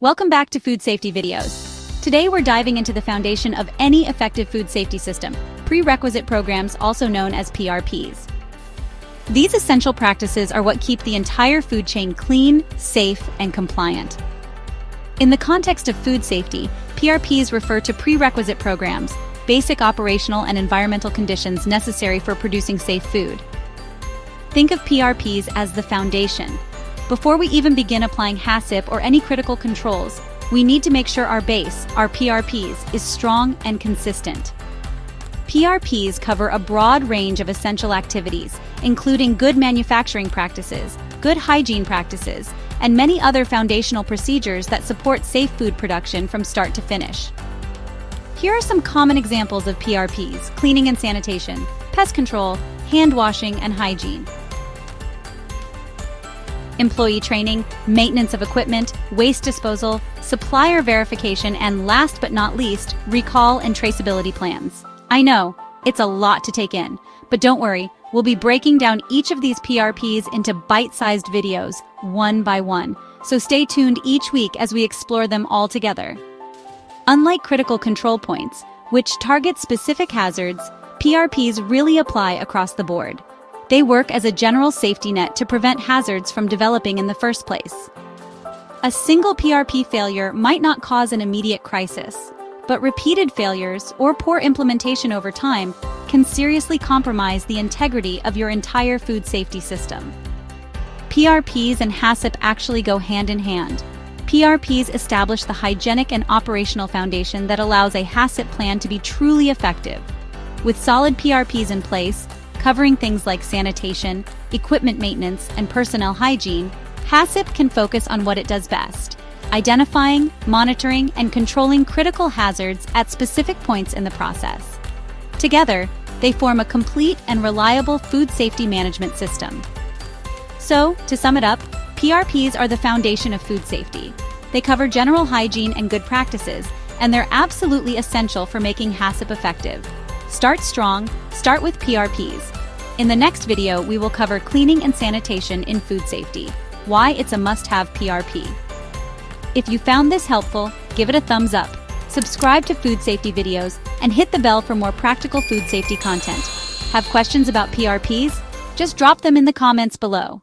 Welcome back to Food Safety Videos. Today we're diving into the foundation of any effective food safety system, Prerequisite Programs, also known as PRPs. These essential practices are what keep the entire food chain clean, safe, and compliant. In the context of food safety, PRPs refer to prerequisite programs, basic operational and environmental conditions necessary for producing safe food. Think of PRPs as the foundation. Before we even begin applying HACCP or any critical controls, we need to make sure our base, our PRPs, is strong and consistent. PRPs cover a broad range of essential activities, including good manufacturing practices, good hygiene practices, and many other foundational procedures that support safe food production from start to finish. Here are some common examples of PRPs: cleaning and sanitation, pest control, hand washing, and hygiene. Employee training, maintenance of equipment, waste disposal, supplier verification, and last but not least, recall and traceability plans. I know, it's a lot to take in, but don't worry, we'll be breaking down each of these PRPs into bite-sized videos, one by one, so stay tuned each week as we explore them all together. Unlike critical control points, which target specific hazards, PRPs really apply across the board. They work as a general safety net to prevent hazards from developing in the first place. A single PRP failure might not cause an immediate crisis, but repeated failures or poor implementation over time can seriously compromise the integrity of your entire food safety system. PRPs and HACCP actually go hand in hand. PRPs establish the hygienic and operational foundation that allows a HACCP plan to be truly effective. With solid PRPs in place, covering things like sanitation, equipment maintenance, and personnel hygiene, HACCP can focus on what it does best: identifying, monitoring, and controlling critical hazards at specific points in the process. Together, they form a complete and reliable food safety management system. So, to sum it up, PRPs are the foundation of food safety. They cover general hygiene and good practices, and they're absolutely essential for making HACCP effective. Start strong, start with PRPs. In the next video, we will cover cleaning and sanitation in food safety, why it's a must-have PRP. If you found this helpful, give it a thumbs up, subscribe to Food Safety Videos, and hit the bell for more practical food safety content. Have questions about PRPs? Just drop them in the comments below.